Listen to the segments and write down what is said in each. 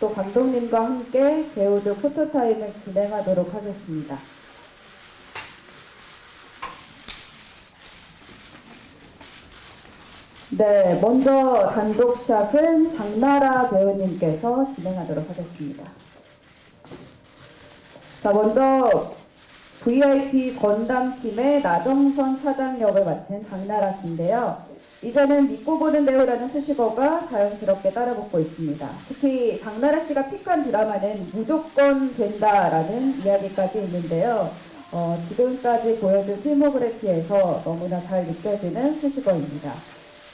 또 감독님과 함께 배우들 포토타임을 진행하도록 하겠습니다. 네, 먼저 단독샷은 장나라 배우님께서 진행하도록 하겠습니다. 자, 먼저 VIP 전담팀의 나정선 차장 역을 맡은 장나라 씨인데요. 이제는 믿고 보는 배우라는 수식어가 자연스럽게 따라붙고 있습니다. 특히 장나라 씨가 픽한 드라마는 무조건 된다라는 이야기까지 있는데요. 지금까지 보여준 필모그래피에서 너무나 잘 느껴지는 수식어입니다.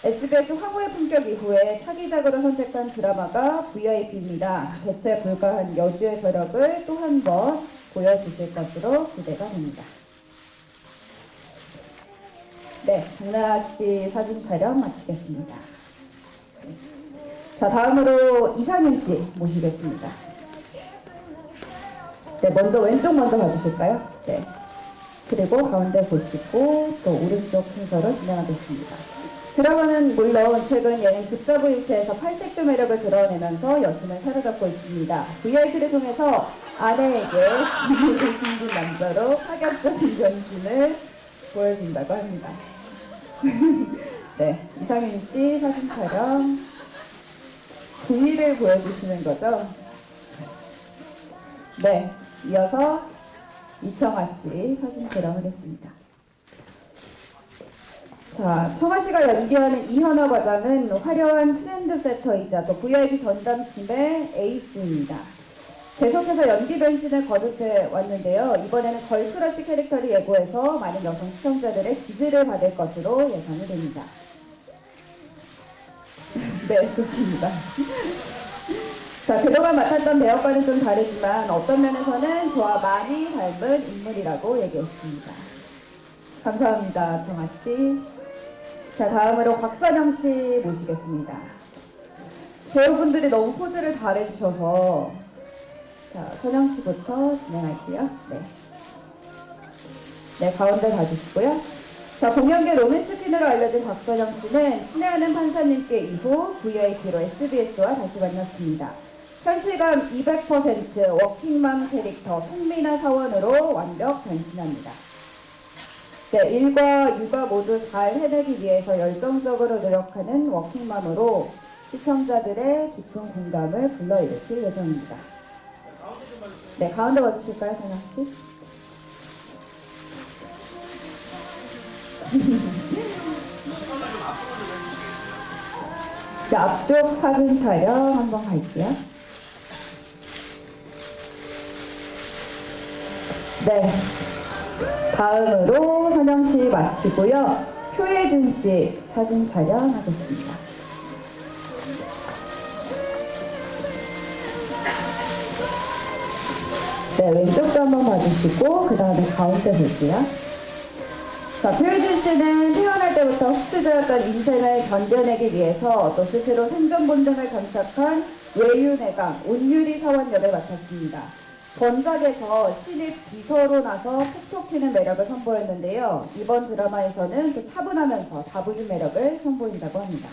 SBS 황후의 품격 이후에 차기작으로 선택한 드라마가 VIP입니다. 대체 불가한 여주의 저력을 또 한 번 보여주실 것으로 기대가 됩니다. 네, 장나라 씨 사진 촬영 마치겠습니다. 자, 다음으로 이상윤 씨 모시겠습니다. 네, 먼저 왼쪽 먼저 봐주실까요? 네. 그리고 가운데 보시고 또 오른쪽 순서로 진행하겠습니다. 드라마는 물론 최근 예능 집사부일체에서 팔색조 매력을 드러내면서 여신을 사로잡고 있습니다. VIP를 통해서 아내에게 기분을 숨긴 남자로 파격적인 변신을 보여준다고 합니다. 네, 이상윤 씨 사진 촬영 V를 보여주시는 거죠? 네, 이어서 이청아 씨 사진 촬영하겠습니다. 자, 청아 씨가 연기하는 이현아 과장은 화려한 트렌드 세터이자 또 VIP 전담팀의 에이스입니다. 계속해서 연기 변신을 거듭해 왔는데요. 이번에는 걸크러쉬 캐릭터를 예고해서 많은 여성 시청자들의 지지를 받을 것으로 예상이 됩니다. 네, 좋습니다. 자, 그동안 맡았던 배역과는 좀 다르지만 어떤 면에서는 저와 많이 닮은 인물이라고 얘기했습니다. 감사합니다, 정아 씨. 자, 다음으로 곽선영 씨 모시겠습니다. 배우분들이 너무 포즈를 잘해주셔서 자, 선영 씨부터 진행할게요. 네. 네, 가운데 봐주시고요. 자, 공연계 로맨스 퀸으로 알려진 곽선영 씨는 친애하는 판사님께 이후 VIP로 SBS와 다시 만났습니다. 현실감 200% 워킹맘 캐릭터 송민아 사원으로 완벽 변신합니다. 네, 일과 육아 모두 잘 해내기 위해서 열정적으로 노력하는 워킹맘으로 시청자들의 깊은 공감을 불러일으킬 예정입니다. 네, 가운데 봐주실까요, 선영 씨? 자, 앞쪽 사진 촬영 한번 갈게요. 네, 다음으로 선영 씨 마치고요. 표혜진 씨 사진 촬영하겠습니다. 네, 왼쪽도 한번 봐주시고 그 다음에 가운데 볼게요. 자, 표혜진 씨는 태어날 때부터 흡수되었던 인생을 견뎌내기 위해서 또 스스로 생존 본능을 장착한 외유내강 온유리 사원 역을 맡았습니다. 전작에서 신입 비서로 나서 톡톡 튀는 매력을 선보였는데요. 이번 드라마에서는 또 차분하면서 다부진 매력을 선보인다고 합니다.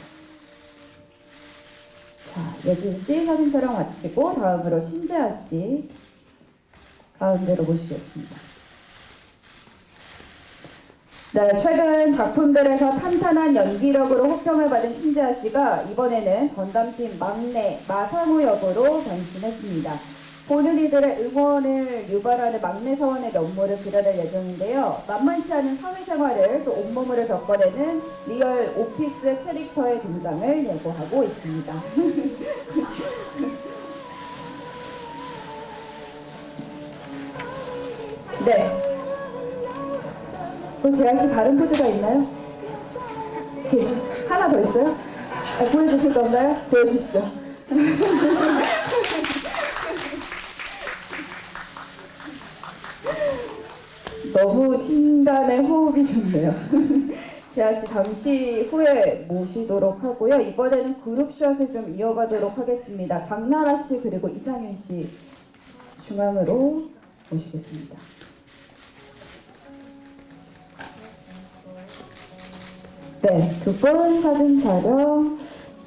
자, 예진 씨 사진 촬영 마치고 다음으로 신재아 씨 가운데로 모시겠습니다. 네, 최근 작품들에서 탄탄한 연기력으로 호평을 받은 신재아 씨가 이번에는 전담팀 막내 마상우 역으로 변신했습니다. 보는 이들의 응원을 유발하는 막내 사원의 면모를 그려낼 예정인데요. 만만치 않은 사회생활을 또 온몸으로 겪어내는 리얼 오피스 캐릭터의 등장을 예고하고 있습니다. 네. 또 재아씨 다른 포즈가 있나요? 하나 더 있어요? 보여주실 건가요? 보여주시죠. 너무 팀간의 호흡이 좋네요. 재아씨 잠시 후에 모시도록 하고요. 이번에는 그룹샷을 좀 이어가도록 하겠습니다. 장나라씨 그리고 이상윤씨 중앙으로 모시겠습니다. 네, 두 분 사진 촬영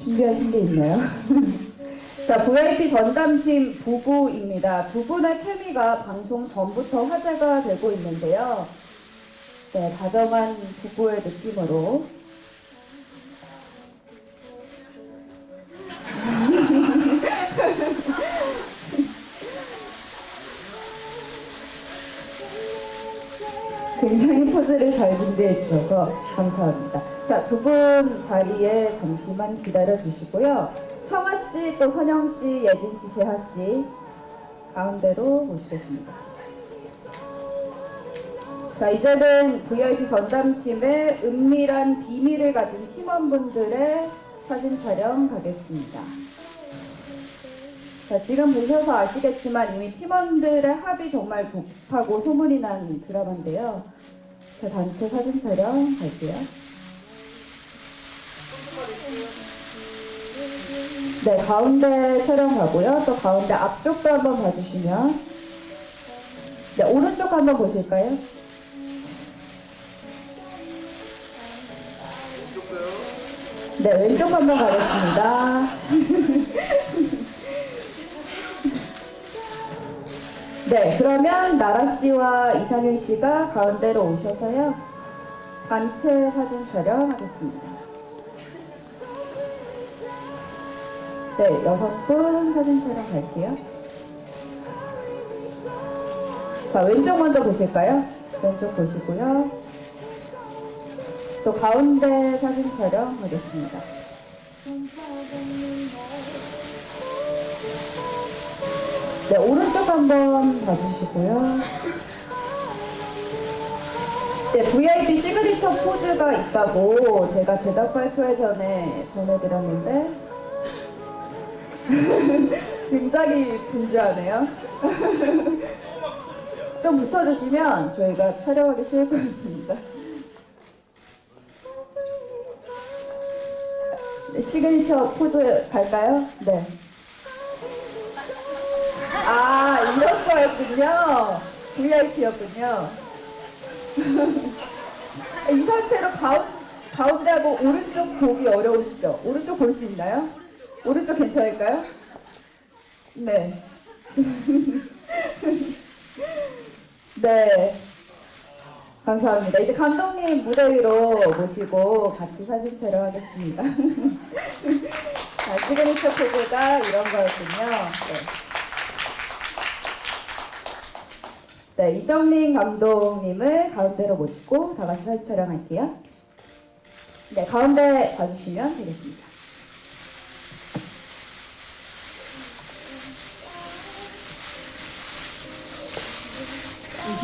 준비하신 게 있나요? 자, VIP 전담팀 부부입니다. 두 분의 케미가 방송 전부터 화제가 되고 있는데요. 네, 다정한 부부의 느낌으로. 굉장히 포즈를 잘 준비해 주셔서 감사합니다. 자, 두 분 자리에 잠시만 기다려 주시고요. 청아 씨, 또 선영 씨, 예진 씨, 재하 씨 가운데로 모시겠습니다. 자, 이제는 VIP 전담팀의 은밀한 비밀을 가진 팀원분들의 사진 촬영 가겠습니다. 자, 지금 보셔서 아시겠지만 이미 팀원들의 합이 정말 좋다고 소문이 난 드라마인데요. 자, 단체 사진 촬영 갈게요. 네, 가운데 촬영 가고요. 또 가운데 앞쪽도 한번 봐주시면. 네, 오른쪽 한번 보실까요? 네, 왼쪽 한번 가겠습니다. 네, 그러면 나라 씨와 이상윤 씨가 가운데로 오셔서요. 단체 사진 촬영하겠습니다. 네, 6분 사진 촬영 갈게요. 자, 왼쪽 먼저 보실까요? 왼쪽 보시고요. 또 가운데 사진 촬영 하겠습니다. 네, 오른쪽 한번 봐주시고요. 네, VIP 시그니처 포즈가 있다고 제가 제작 발표회 전에 전해드렸는데 굉장히 분주하네요. 좀 붙어주시면 저희가 촬영하기 쉬울 것 같습니다. 네, 시그니처 포즈 갈까요? 네. 아, 이런 거였군요. VIP였군요. 이 상태로 가운데하고 오른쪽 보기 어려우시죠? 오른쪽 볼 수 있나요? 오른쪽 괜찮을까요? 네. 네. 감사합니다. 이제 감독님 무대 위로 모시고 같이 사진 촬영하겠습니다. 자, 시그니처 포즈가 이런 거였군요. 네. 네, 이정민 감독님을 가운데로 모시고 다 같이 사진 촬영할게요. 네, 가운데 봐주시면 되겠습니다.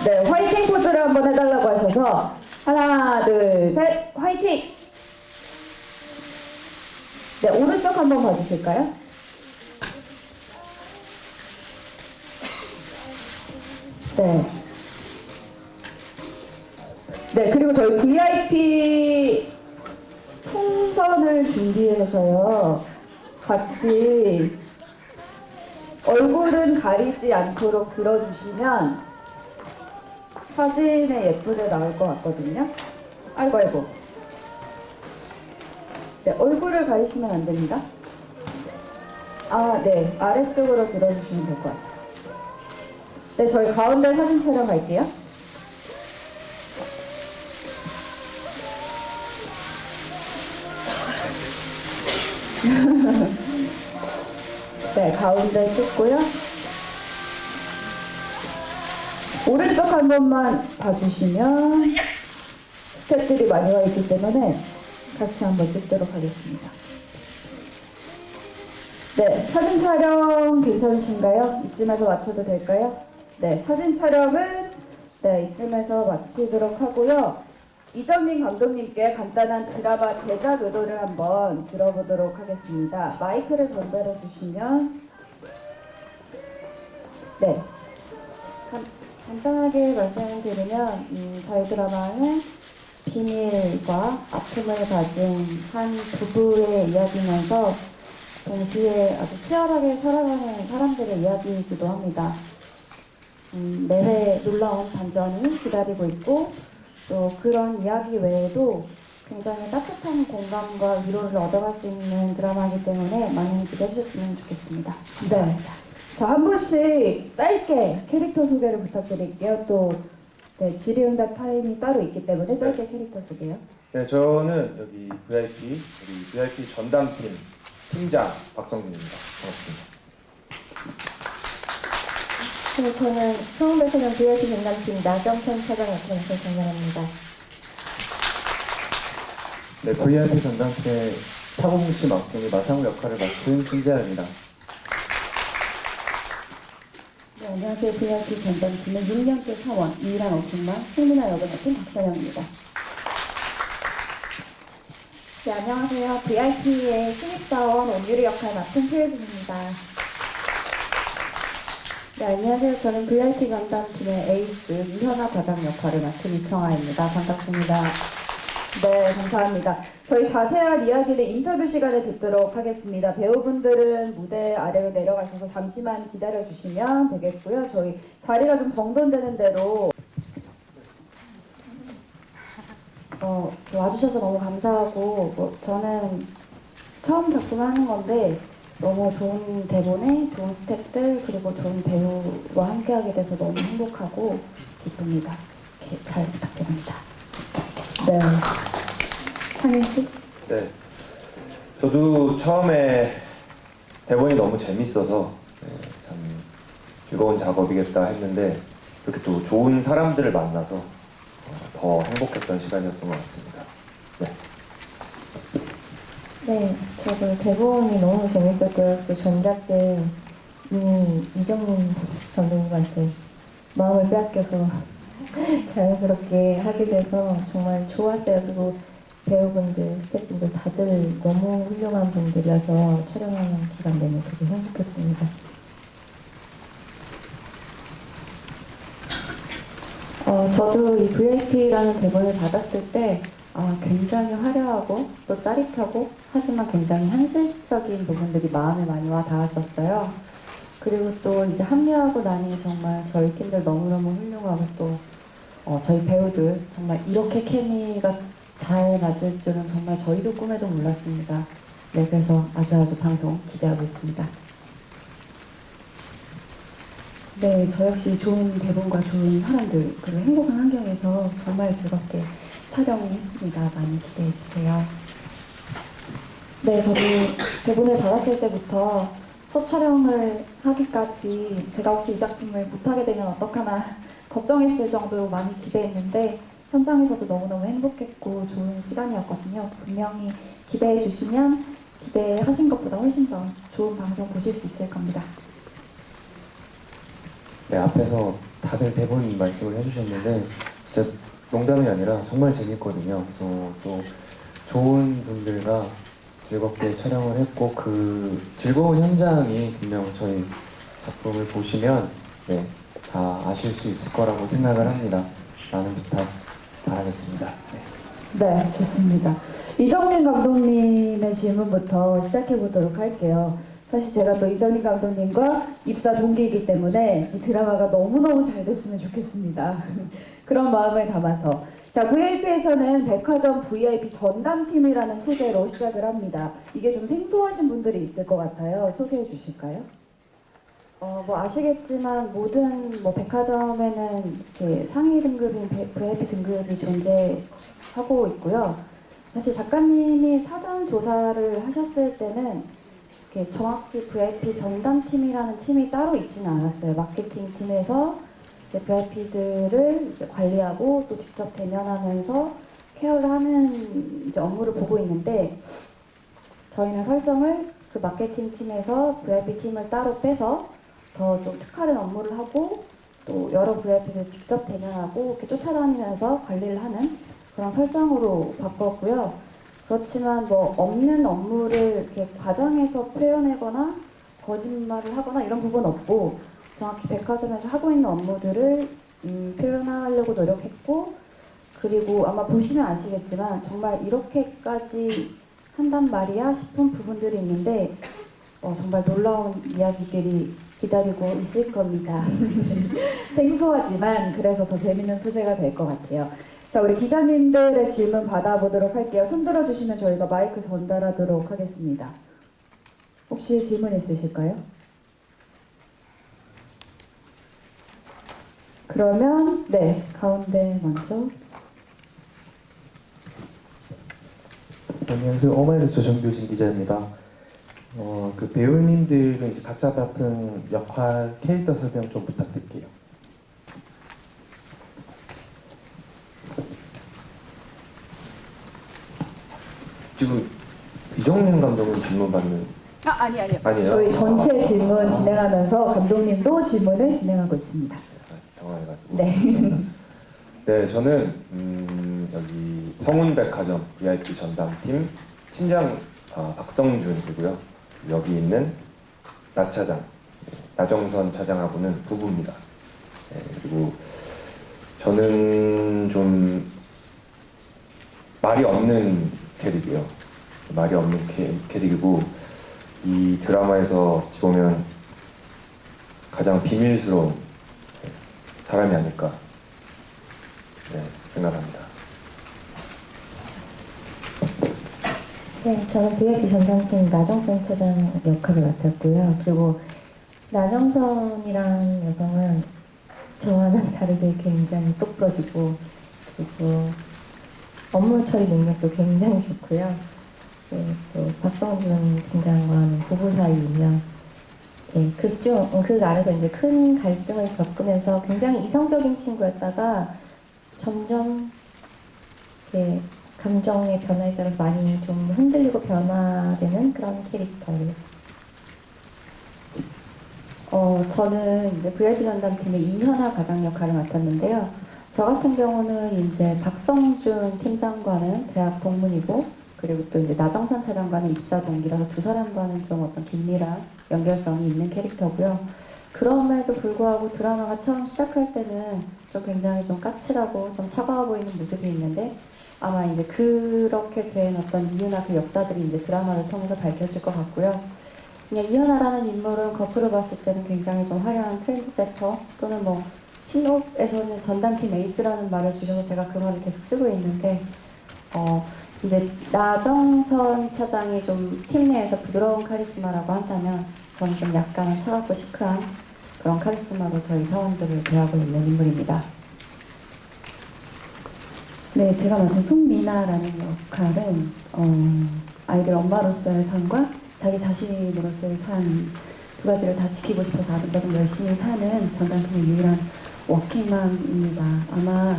네, 화이팅 포즈를 한번 해달라고 하셔서 하나, 둘, 셋, 화이팅! 네, 오른쪽 한번 봐주실까요? 네. 네, 그리고 저희 VIP 풍선을 준비해서요. 같이 얼굴은 가리지 않도록 들어주시면 사진에 예쁘게 나올 것 같거든요. 아이고, 아이고. 네, 얼굴을 가리시면 안 됩니다. 아, 네. 아래쪽으로 들어주시면 될 것 같아요. 네, 저희 가운데 사진 촬영 갈게요. 네, 가운데 찍고요. 오른쪽 한 번만 봐주시면 스태프들이 많이 와 있기 때문에 같이 한번 찍도록 하겠습니다. 네, 사진 촬영 괜찮으신가요? 이쯤에서 마쳐도 될까요? 네, 사진 촬영은 네, 이쯤에서 마치도록 하고요. 이정민 감독님께 간단한 드라마 제작 의도를 한번 들어보도록 하겠습니다. 마이크를 전달해 주시면 네, 간단하게 말씀드리면 저희 드라마는 비밀과 아픔을 가진 한 부부의 이야기면서 동시에 아주 치열하게 살아가는 사람들의 이야기이기도 합니다. 매회 놀라운 반전이 기다리고 있고 또 그런 이야기 외에도 굉장히 따뜻한 공감과 위로를 얻어갈 수 있는 드라마이기 때문에 많이 기대해 주셨으면 좋겠습니다. 네. 자, 한 분씩 짧게 캐릭터 소개를 부탁드릴게요. 또 네, 질의응답 타임이 따로 있기 때문에 짧게 캐릭터 소개요. 네, 저는 여기 VIP, 우리 VIP 전담팀 팀장 박성준입니다. 반갑습니다. 네, 저는 처음 뵈서는 VIP 전담팀 나정선 차장 역할에서 전달합니다. 네, VIP 전담팀의 사고뭉치 막둥이 마상우 역할을 맡은 신재현입니다. 네, 안녕하세요. VIP 전담팀의 6년째 사원 이일한 어킹마 송민아 역을 맡은 박선영입니다. 네, 안녕하세요. VIP의 신입사원 온유리 역할 맡은 최혜진입니다. 네, 안녕하세요. 저는 VIP 전담팀의 에이스 이현아 과장 역할을 맡은 이청아입니다. 반갑습니다. 네, 감사합니다. 저희 자세한 이야기는 인터뷰 시간에 듣도록 하겠습니다. 배우분들은 무대 아래로 내려가셔서 잠시만 기다려주시면 되겠고요. 저희 자리가 좀 정돈되는 대로 와주셔서 너무 감사하고 저는 처음 작품을 하는 건데 너무 좋은 대본에 좋은 스태프들 그리고 좋은 배우와 함께하게 돼서 너무 행복하고 기쁩니다. 이렇게 잘 부탁드립니다. 네. 상윤 씨? 네, 저도 처음에 대본이 너무 재밌어서 참 즐거운 작업이겠다 했는데 이렇게 또 좋은 사람들을 만나서 더 행복했던 시간이었던 것 같습니다. 네. 네, 저도 대본이 너무 재밌었고요. 또 전작 때 이미 이정민 감독님한테 마음을 빼앗겨서 자연스럽게 하게 돼서 정말 좋았어요. 그리고 배우분들, 스태프분들 다들 너무 훌륭한 분들이어서 촬영하는 기간 내내 되게 행복했습니다. 저도 이 VIP라는 대본을 받았을 때 굉장히 화려하고 또 짜릿하고 하지만 굉장히 현실적인 부분들이 마음에 많이 와 닿았었어요. 그리고 또 이제 합류하고 나니 정말 저희 팀들 너무너무 훌륭하고 또 저희 배우들 정말 이렇게 케미가 잘 맞을 줄은 정말 저희도 꿈에도 몰랐습니다. 네, 그래서 아주 방송 기대하고 있습니다. 네, 저 역시 좋은 대본과 좋은 사람들 그리고 행복한 환경에서 정말 즐겁게 촬영했습니다. 많이 기대해 주세요. 네, 저도 대본을 받았을 때부터 첫 촬영을 하기까지 제가 혹시 이 작품을 못하게 되면 어떡하나 걱정했을 정도로 많이 기대했는데 현장에서도 너무너무 행복했고 좋은 시간이었거든요. 분명히 기대해 주시면 기대하신 것보다 훨씬 더 좋은 방송 보실 수 있을 겁니다. 네, 앞에서 다들 대본 말씀을 해주셨는데 진짜 농담이 아니라 정말 재밌거든요. 그래서 또 좋은 분들과 즐겁게 촬영을 했고 그 즐거운 현장이 분명 저희 작품을 보시면 네, 다 아실 수 있을 거라고 생각을 합니다. 많은 부탁 바라겠습니다. 네, 좋습니다. 이정민 감독님의 질문부터 시작해 보도록 할게요. 사실 제가 또 이정민 감독님과 입사 동기이기 때문에 이 드라마가 너무너무 잘 됐으면 좋겠습니다. 그런 마음을 담아서 자, VIP에서는 백화점 VIP 전담팀이라는 소개로 시작을 합니다. 이게 좀 생소하신 분들이 있을 것 같아요. 소개해 주실까요? 아시겠지만 모든 백화점에는 이렇게 상위 등급인 VIP 등급이 존재하고 있고요. 사실 작가님이 사전 조사를 하셨을 때는 이렇게 정확히 VIP 전담팀이라는 팀이 따로 있지는 않았어요. 마케팅 팀에서 VIP들을 관리하고 또 직접 대면하면서 케어를 하는 업무를 보고 있는데 저희는 설정을 그 마케팅 팀에서 VIP 팀을 따로 빼서 더 좀 특화된 업무를 하고 또 여러 VIP들 직접 대면하고 이렇게 쫓아다니면서 관리를 하는 그런 설정으로 바꿨고요. 그렇지만 없는 업무를 이렇게 과장해서 표현하거나 거짓말을 하거나 이런 부분은 없고 정확히 백화점에서 하고 있는 업무들을 표현하려고 노력했고 그리고 아마 보시면 아시겠지만 정말 이렇게까지 한단 말이야 싶은 부분들이 있는데 정말 놀라운 이야기들이 기다리고 있을 겁니다. 생소하지만 그래서 더 재밌는 소재가 될 것 같아요. 자, 우리 기자님들의 질문 받아보도록 할게요. 손 들어주시면 저희가 마이크 전달하도록 하겠습니다. 혹시 질문 있으실까요? 그러면 네, 가운데 먼저. 안녕하세요. 오마이뉴스 정규진 기자입니다. 그 배우님들은 이제 각자 맡은 역할, 캐릭터 설명 좀 부탁드릴게요. 지금 이정민 감독은 질문 받는 아니요. 아니에요? 저희 전체 질문 진행하면서 감독님도 질문을 진행하고 있습니다. 당황해가지고. 네. 네, 저는 여기 성운백화점 VIP 전담팀 팀장 박성준이고요. 여기 있는 나 차장, 나정선 차장하고는 부부입니다. 네, 그리고 저는 좀 말이 없는 캐릭이에요. 말이 없는 캐릭이고 이 드라마에서 어찌 보면 가장 비밀스러운 사람이 아닐까 생각합니다. 네, 저는 VIP 전담팀 나정선 차장 역할을 맡았고요. 그리고 나정선이라는 여성은 저와는 다르게 굉장히 똑부러지고 그리고 업무 처리 능력도 굉장히 좋고요. 네, 또 박성준 팀장과는 부부 사이이며 네, 극 안에서 이제 큰 갈등을 겪으면서 굉장히 이성적인 친구였다가 점점 이렇게 감정의 변화에 따라 많이 좀 흔들리고 변화되는 그런 캐릭터예요. 저는 이제 VIP 전담팀의 이현아 과장 역할을 맡았는데요. 저 같은 경우는 이제 박성준 팀장과는 대학 동문이고, 그리고 또 이제 나정선 차장과는 입사 동기라서 두 사람과는 좀 어떤 긴밀한 연결성이 있는 캐릭터고요. 그럼에도 불구하고 드라마가 처음 시작할 때는 좀 굉장히 좀 까칠하고 좀 차가워 보이는 모습이 있는데, 아마 이제 그렇게 된 어떤 이유나 그 역사들이 이제 드라마를 통해서 밝혀질 것 같고요. 그냥 이현아라는 인물은 겉으로 봤을 때는 굉장히 좀 화려한 트렌드세터 또는 뭐 신업에서는 전담팀 에이스라는 말을 주셔서 제가 그 말을 계속 쓰고 있는데 이제 나정선 차장이 좀 팀 내에서 부드러운 카리스마라고 한다면 저는 좀 약간 차갑고 시크한 그런 카리스마로 저희 사원들을 대하고 있는 인물입니다. 네, 제가 맡은 송미나라는 역할은 아이들 엄마로서의 삶과 자기 자신으로서의 삶 두 가지를 다 지키고 싶어서 아름다운 열심히 사는 전담팀의 유일한 워킹맘입니다. 아마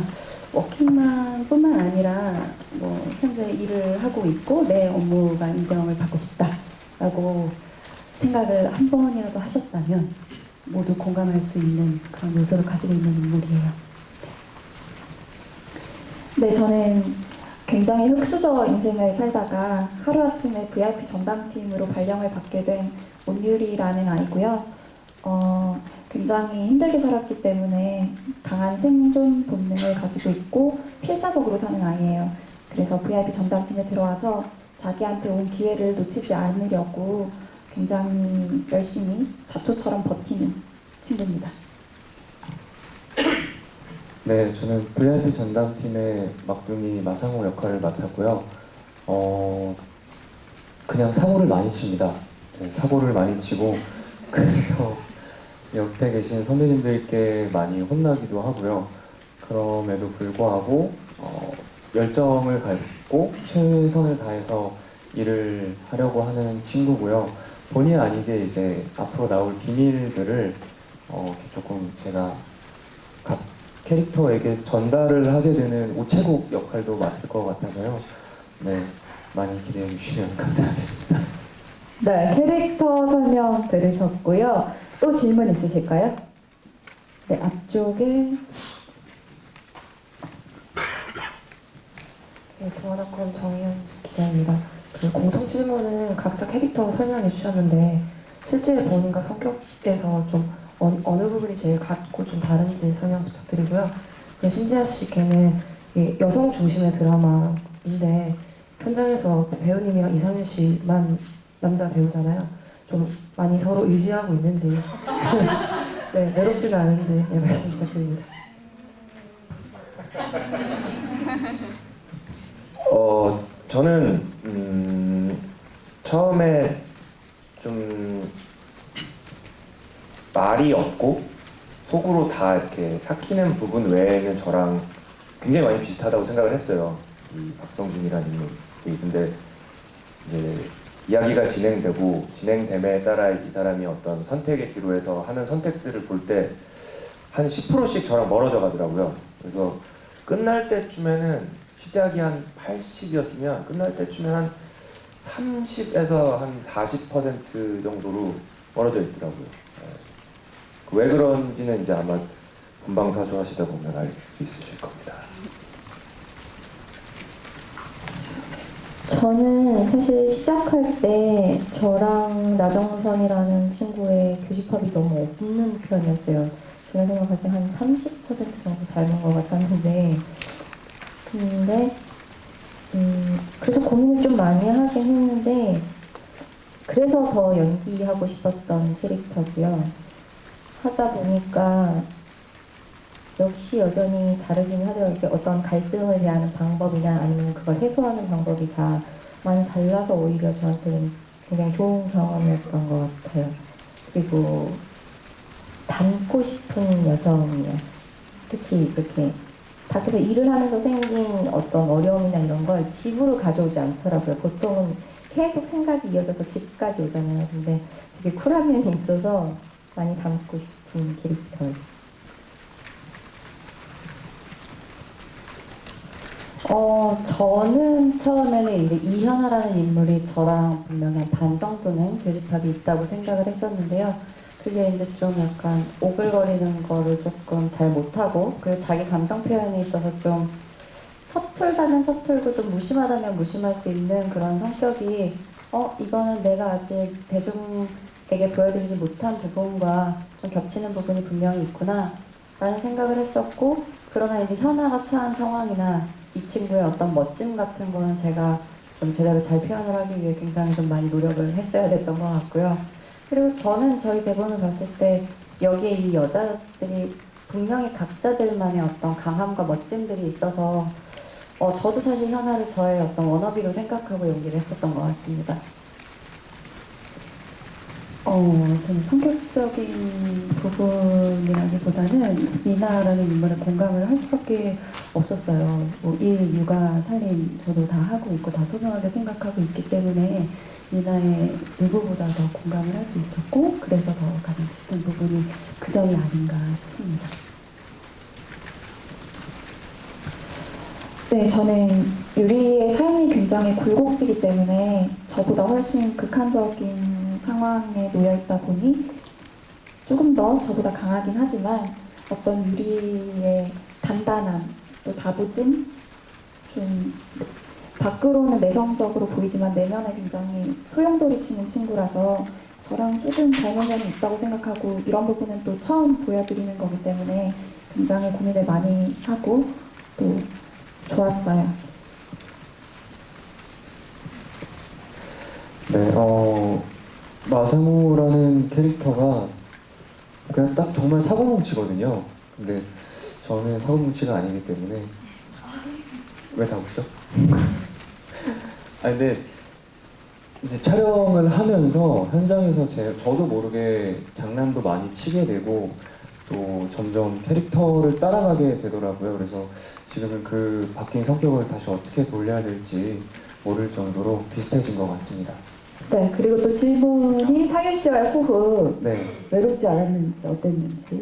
워킹맘뿐만 아니라 뭐 현재 일을 하고 있고 내 업무가 인정을 받고 싶다라고 생각을 한 번이라도 하셨다면 모두 공감할 수 있는 그런 요소를 가지고 있는 인물이에요. 네, 저는 굉장히 흑수저 인생을 살다가 하루아침에 VIP 전담팀으로 발령을 받게 된 온유리라는 아이고요. 굉장히 힘들게 살았기 때문에 강한 생존 본능을 가지고 있고 필사적으로 사는 아이예요. 그래서 VIP 전담팀에 들어와서 자기한테 온 기회를 놓치지 않으려고 굉장히 열심히 자초처럼 버티는 친구입니다. 네, 저는 VIP 전담팀의 막둥이 마상호 역할을 맡았고요. 그냥 사고를 많이 칩니다. 네, 사고를 많이 치고 그래서 옆에 계신 선배님들께 많이 혼나기도 하고요. 그럼에도 불구하고 열정을 갖고 최선을 다해서 일을 하려고 하는 친구고요. 본의 아니게 이제 앞으로 나올 비밀들을 조금 제가 각 캐릭터에게 전달을 하게 되는 우체국 역할도 맡을 것 같아서요. 네, 많이 기대해 주시면 감사하겠습니다. 네, 캐릭터 설명 들으셨고요. 또 질문 있으실까요? 네, 앞쪽에. 네, 동아나콘 정희연 기자입니다. 그 공통 질문은 각자 캐릭터 설명해 주셨는데 실제 본인과 성격에서 좀 어느 부분이 제일 같고 좀 다른지 설명 부탁드리고요. 그 신지아 씨께는 여성 중심의 드라마인데 현장에서 배우님이랑 이상윤 씨만 남자 배우잖아요. 좀 많이 서로 의지하고 있는지 네, 외롭지가 않은지 네, 말씀 부탁드립니다. 저는 처음에 좀 말이 없고 속으로 다 이렇게 삭히는 부분 외에는 저랑 굉장히 많이 비슷하다고 생각을 했어요. 이 박성준이라는 인물이. 근데 이제 이야기가 진행됨에 따라 이 사람이 어떤 선택의 기로에서 하는 선택들을 볼 때 한 10%씩 저랑 멀어져 가더라고요. 그래서 끝날 때쯤에는 시작이 한 80이었으면 끝날 때쯤에 한 30에서 한 40% 정도로 멀어져 있더라고요. 왜 그런지는 이제 아마 본방사수 하시다 보면 알 수 있으실 겁니다. 저는 사실 시작할 때 저랑 나정선이라는 친구의 교집합이 너무 없는 편이었어요. 제가 생각할 때 한 30% 정도 닮은 것 같았는데, 그래서 고민을 좀 많이 하긴 했는데, 그래서 더 연기하고 싶었던 캐릭터고요. 하다 보니까 역시 여전히 다르긴 하더라고요. 이렇게 어떤 갈등을 대하는 방법이나 아니면 그걸 해소하는 방법이 다 많이 달라서 오히려 저한테는 굉장히 좋은 경험이었던 것 같아요. 그리고 닮고 싶은 여성이에요. 특히 이렇게 밖에서 일을 하면서 생긴 어떤 어려움이나 이런 걸 집으로 가져오지 않더라고요. 보통은 계속 생각이 이어져서 집까지 오잖아요. 근데 되게 쿨한 면이 있어서 많이 닮고 싶은 캐릭터예요. 저는 처음에는 이제 이현아라는 인물이 저랑 분명히 한 반 정도는 교집합이 있다고 생각을 했었는데요. 그게 이제 좀 약간 오글거리는 거를 조금 잘 못하고, 그리고 자기 감정 표현에 있어서 좀 서툴다면 서툴고 좀 무심하다면 무심할 수 있는 그런 성격이, 이거는 내가 아직 대중에게 보여드리지 못한 부분과 좀 겹치는 부분이 분명히 있구나 라는 생각을 했었고, 그러나 이제 현아가 처한 상황이나 이 친구의 어떤 멋짐 같은 거는 제가 좀 제대로 잘 표현을 하기 위해 굉장히 좀 많이 노력을 했어야 됐던 것 같고요. 그리고 저는 저희 대본을 봤을 때 여기에 이 여자들이 분명히 각자들만의 어떤 강함과 멋짐들이 있어서 저도 사실 현아를 저의 어떤 워너비로 생각하고 연기를 했었던 것 같습니다. 저는 성격적인 부분이라기보다는 미나라는 인물에 공감을 할 수밖에 없었어요. 뭐 일, 육아, 살림 저도 다 하고 있고 다 소중하게 생각하고 있기 때문에 미나의 누구보다 더 공감을 할 수 있었고, 그래서 더 가장 비슷한 부분이 그 점이 아닌가 싶습니다. 네, 저는 유리의 삶이 굉장히 굴곡지기 때문에 저보다 훨씬 극한적인 상황에 놓여있다 보니 조금 더 저보다 강하긴 하지만 어떤 유리의 단단함, 또 다부짐, 좀 밖으로는 내성적으로 보이지만 내면에 굉장히 소용돌이 치는 친구라서 저랑 조금 닮은 점이 있다고 생각하고, 이런 부분은 또 처음 보여드리는 거기 때문에 굉장히 고민을 많이 하고 또 좋았어요. 네, 마사무라는 캐릭터가 그냥 딱 정말 사고뭉치거든요. 근데 저는 사고뭉치가 아니기 때문에. 왜 다 웃죠? 아니 근데 이제 촬영을 하면서 현장에서 저도 모르게 장난도 많이 치게 되고 또 점점 캐릭터를 따라가게 되더라고요. 그래서 지금은 그 바뀐 성격을 다시 어떻게 돌려야 될지 모를 정도로 비슷해진 것 같습니다. 네, 그리고 또 질문이 상윤 씨와의 호흡 네. 외롭지 않았는지 어땠는지.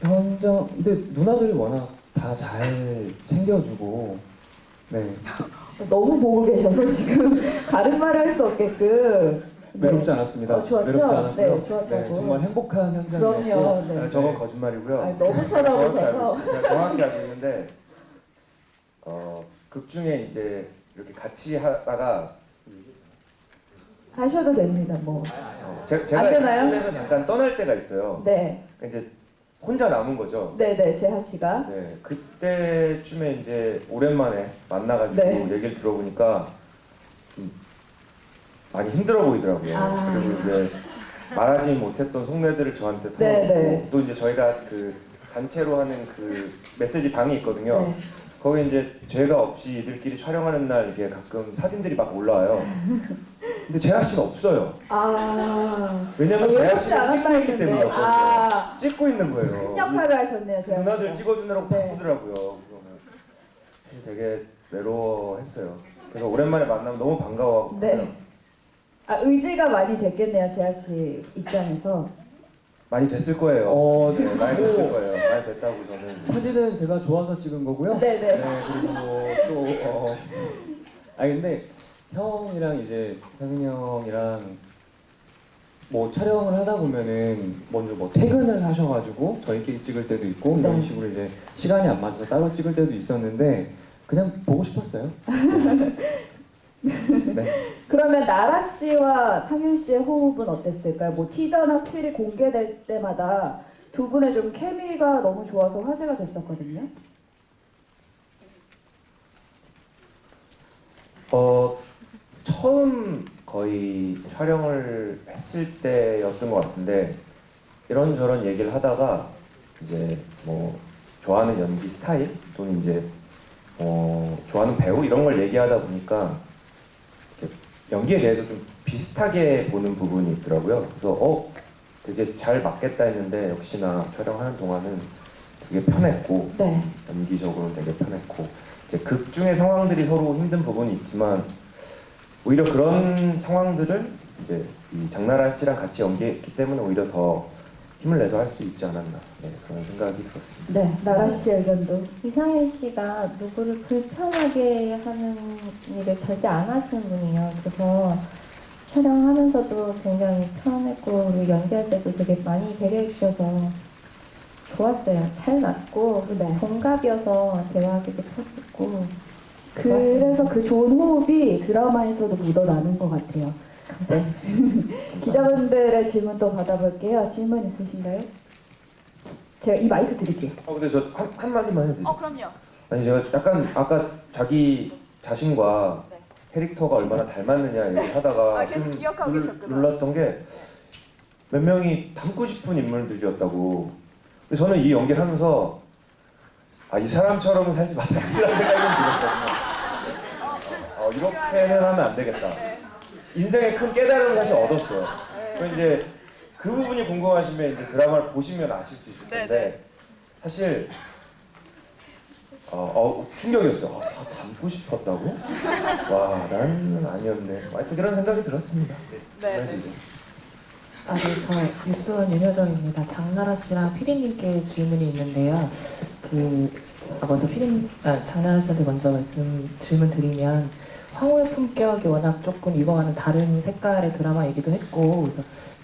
근데 누나들이 워낙 다 잘 챙겨주고, 네. 너무 보고 계셔서 지금 다른 말을 할 수 없게끔. 외롭지 않았습니다. 좋았죠? 외롭지 않았고요. 네, 좋았다고. 정말 행복한 현장이었고. 그럼요, 네. 저건 거짓말이고요. 아니, 너무 쳐다보셔서. 정확히 알고 있는데, 극 중에 이제 이렇게 같이 하다가 하셔도 됩니다, 뭐. 제가 안 되나요? 실내에서 잠깐 떠날 때가 있어요. 네, 이제 혼자 남은 거죠. 네네, 재하 씨가. 네, 그때쯤에 이제 오랜만에 만나가지고 네. 얘기를 들어보니까 좀 많이 힘들어 보이더라고요. 아. 그리고 이제 말하지 못했던 속내들을 저한테 네, 털어놓고 네. 또 이제 저희가 그 단체로 하는 그 메시지 방이 있거든요. 네. 거기 이제 죄가 없이 이들끼리 촬영하는 날 이게 가끔 사진들이 막 올라와요. 근데 재하 씨가 없어요. 아, 왜냐면 재하 외롭지 씨가 않았다 찍고 있기 했는데. 때문이었거든요. 아, 찍고 있는 거예요. 큰 역할을 하셨네요, 제가. 누나들 찍어주느라고 네. 바쁘더라고요. 그래서 되게 외로워했어요. 그래서 오랜만에 만나면 너무 반가워하고. 네. 아, 의지가 많이 됐겠네요, 재하 씨 입장에서. 많이 됐을 거예요. 네. 많이 됐을 거예요. 많이 됐다고 저는. 사진은 제가 좋아서 찍은 거고요. 네네. 그리고 또 아니 근데 형이랑 이제 상민이 형이랑 뭐 촬영을 하다 보면은 먼저 뭐 퇴근을 하셔가지고 저희끼리 찍을 때도 있고 이런 네. 식으로 이제 시간이 안 맞아서 따로 찍을 때도 있었는데 그냥 보고 싶었어요. 네. 그러면 나라 씨와 상윤 씨의 호흡은 어땠을까요? 뭐 티저나 스틸이 공개될 때마다 두 분의 좀 케미가 너무 좋아서 화제가 됐었거든요. 처음 거의 촬영을 했을 때였던 것 같은데 이런저런 얘기를 하다가 이제 뭐 좋아하는 연기 스타일 또는 이제 좋아하는 배우 이런 걸 얘기하다 보니까 이렇게 연기에 대해서 좀 비슷하게 보는 부분이 있더라고요. 그래서 되게 잘 맞겠다 했는데 역시나 촬영하는 동안은 되게 편했고 네. 연기적으로는 되게 편했고 이제 극 중의 상황들이 서로 힘든 부분이 있지만 오히려 그런 상황들을 이제 이 장나라 씨랑 같이 연기했기 때문에 오히려 더 힘을 내서 할 수 있지 않았나 그런 생각이 들었습니다. 네, 나라 씨의 의견도. 이상일 씨가 누구를 불편하게 하는 일을 절대 안 하시는 분이에요. 그래서 촬영하면서도 굉장히 편했고 그리고 연기할 때도 되게 많이 배려해 주셔서 좋았어요. 잘 맞고 네. 동갑이어서 대화하기도 편했고 그래서 그 좋은 호흡이 드라마에서도 묻어나는 것 같아요. 네. 기자분들의 질문 또 받아볼게요. 질문 있으신가요? 제가 이 마이크 드릴게요. 근데 저 한마디만 해도 돼요? 그럼요. 아니 제가 약간 아까 자기 자신과 캐릭터가 얼마나 닮았느냐 얘기를 하다가 계속 좀 기억하고 계셨구나. 놀랐던 게 몇 명이 닮고 싶은 인물들이었다고. 근데 저는 이 연기를 하면서 이 사람처럼은 살지 말아야지라는 생각이 들었거든요. 이렇게는 하면 안 되겠다. 인생의 큰 깨달음을 사실 얻었어요. 그럼 이제 그 부분이 궁금하시면 이제 드라마를 보시면 아실 수 있을 텐데 사실 충격이었어요. 다 닮고 싶었다고? 와, 나는 아니었네. 하여튼 그런 생각이 들었습니다. 네. 네, 저 뉴스원 윤여정입니다. 장나라 씨랑 피디님께 질문이 있는데요. 먼저 장나라 씨한테 먼저 질문 드리면 황후의 품격이 워낙 조금 이거와는 다른 색깔의 드라마이기도 했고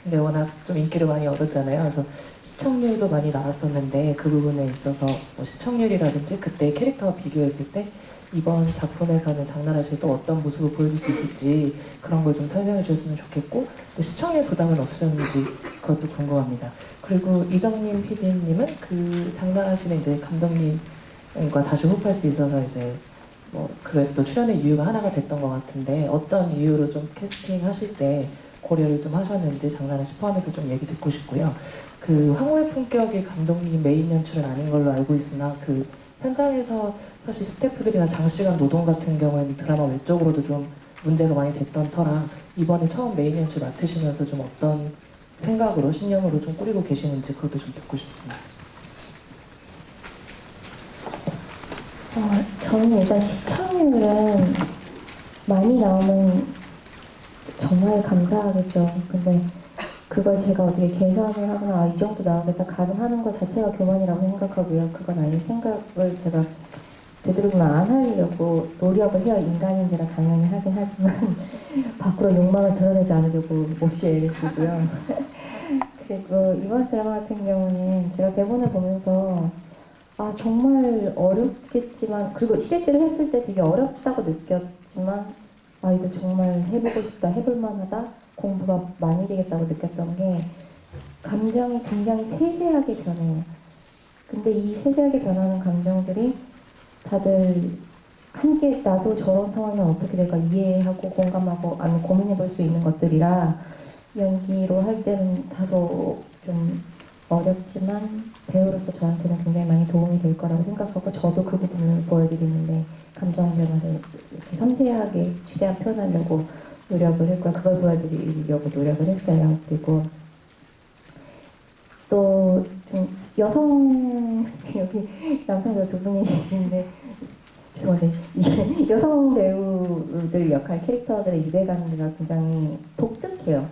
근데 워낙 좀 인기를 많이 얻었잖아요. 그래서 시청률도 많이 나왔었는데 그 부분에 있어서 뭐 시청률이라든지 그때 캐릭터와 비교했을 때 이번 작품에서는 장나라 씨 또 어떤 모습을 보여줄 수 있을지 그런 걸 좀 설명해 주셨으면 좋겠고 또 시청률 부담은 없으셨는지 그것도 궁금합니다. 그리고 이정민 PD님은 그 장나라 씨는 이제 감독님과 다시 호흡할 수 있어서 이제 뭐 그게 또 출연의 이유가 하나가 됐던 것 같은데 어떤 이유로 좀 캐스팅 하실 때 고려를 좀 하셨는지 장나라 씨 포함해서 좀 얘기 듣고 싶고요. 그 황후의 품격이 감독님 메인 연출은 아닌 걸로 알고 있으나 그 현장에서 사실 스태프들이나 장시간 노동 같은 경우에는 드라마 외적으로도 좀 문제가 많이 됐던 터라 이번에 처음 메인 연출 맡으시면서 좀 어떤 생각으로 신념으로 좀 꾸리고 계시는지 그것도 좀 듣고 싶습니다. 저는 일단 시청률은 많이 나오면 정말 감사하겠죠. 근데 그걸 제가 어떻게 계산을 하거나 이 정도 나오겠다 가능하는 것 자체가 교만이라고 생각하고요. 그건 아닌 생각을 제가 되도록이면 안 하려고 노력을 해요. 인간인지라 당연히 하긴 하지만 밖으로 욕망을 드러내지 않으려고 몹시 애를 쓰고요. 그리고 이번 드라마 같은 경우는 제가 대본을 보면서 정말 어렵겠지만 그리고 실제로 했을 때 되게 어렵다고 느꼈지만 이거 정말 해보고 싶다, 해볼만하다, 공부가 많이 되겠다고 느꼈던 게 감정이 굉장히 세세하게 변해요. 근데 이 세세하게 변하는 감정들이 다들 함께 나도 저런 상황이면 어떻게 될까 이해하고 공감하고 아니면 고민해볼 수 있는 것들이라 연기로 할 때는 다소 좀 어렵지만 배우로서 저한테는 굉장히 많이 도움이 될 거라고 생각하고 저도 그 부분 부분을 보여드리는데 감정 변화를 이렇게 섬세하게 최대한 표현하려고 노력을 했고 그걸 보여드리려고 노력을 했어요. 그리고 또 좀 여성 여기 남성들 두 분이 계신데 죄송한데 이 여성 배우들 역할 캐릭터들의 유대감들가 굉장히 독특해요.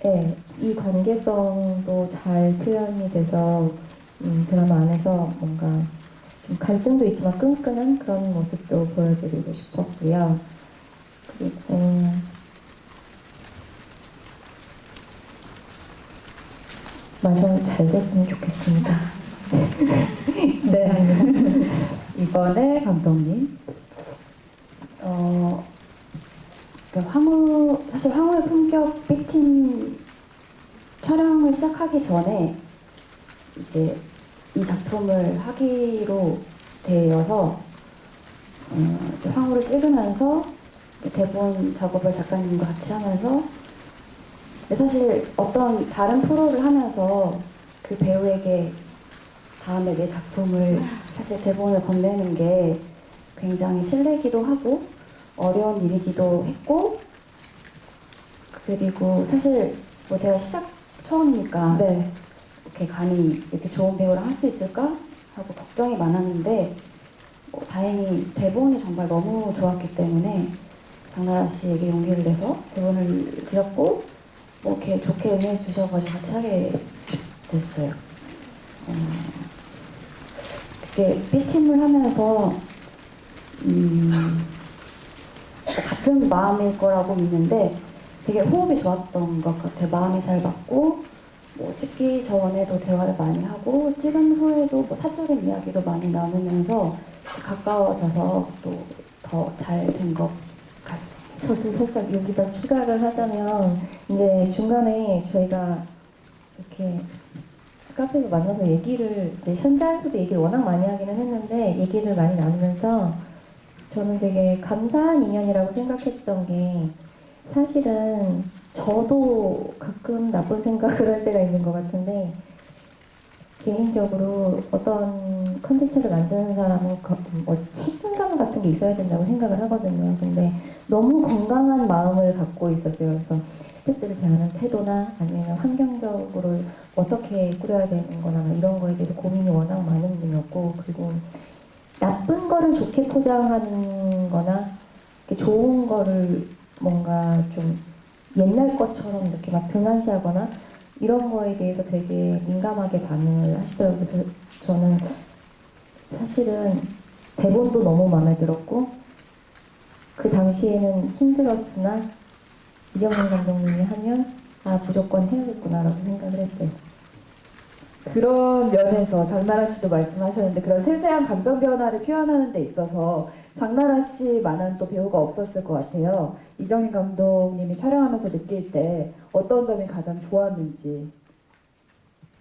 네, 이 관계성도 잘 표현이 돼서 드라마 안에서 뭔가 좀 갈등도 있지만 끈끈한 그런 모습도 보여드리고 싶었고요. 그리고 마저 잘 됐으면 좋겠습니다. 네. 이번에 감독님. 사실 황후의 품격 B팀 촬영을 시작하기 전에 이제 이 작품을 하기로 되어서 이제 황후를 찍으면서 대본 작업을 작가님과 같이 하면서 사실 어떤 다른 프로를 하면서 그 배우에게 다음에 내 작품을 사실 대본을 건네는 게 굉장히 실례기도 하고 어려운 일이기도 했고 그리고 사실 뭐 제가 시작 처음이니까 이렇게 감히 이렇게 좋은 배우랑 할 수 있을까 하고 걱정이 많았는데 다행히 대본이 정말 너무 좋았기 때문에 장나라 씨에게 용기를 내서 대본을 드렸고 뭐 이렇게 좋게 응해 주셔가지고 같이 하게 됐어요. 그게 B팀을 하면서 같은 마음일 거라고 믿는데 되게 호흡이 좋았던 것 같아요. 마음이 잘 맞고 뭐 찍기 전에도 대화를 많이 하고 찍은 후에도 뭐 사적인 이야기도 많이 나누면서 가까워져서 또 더 잘 된 것 같습니다. 저도 살짝 여기다 추가를 하자면 이제 중간에 저희가 이렇게 카페에서 만나서 얘기를 현장에서도 얘기를 워낙 많이 하기는 했는데 얘기를 많이 나누면서 저는 되게 감사한 인연이라고 생각했던 게 사실은 저도 가끔 나쁜 생각을 할 때가 있는 것 같은데 개인적으로 어떤 컨텐츠를 만드는 사람은 뭐 책임감 같은 게 있어야 된다고 생각을 하거든요. 근데 너무 건강한 마음을 갖고 있었어요. 그래서 스태프들을 대하는 태도나 아니면 환경적으로 어떻게 꾸려야 되는 거나 이런 거에 대해서 고민이 워낙 많은 분이었고 그리고 나쁜 거를 좋게 포장하는 거나 이렇게 좋은 거를 뭔가 좀 옛날 것처럼 이렇게 막 등한시하거나 이런 거에 대해서 되게 민감하게 반응을 하시더라고요. 그래서 저는 사실은 대본도 너무 마음에 들었고 그 당시에는 힘들었으나 이정훈 감독님이 하면 무조건 해야겠구나라고 생각을 했어요. 그런 면에서 장나라 씨도 말씀하셨는데 그런 세세한 감정 변화를 표현하는 데 있어서 장나라 씨만한 또 배우가 없었을 것 같아요. 이정인 감독님이 촬영하면서 느낄 때 어떤 점이 가장 좋았는지.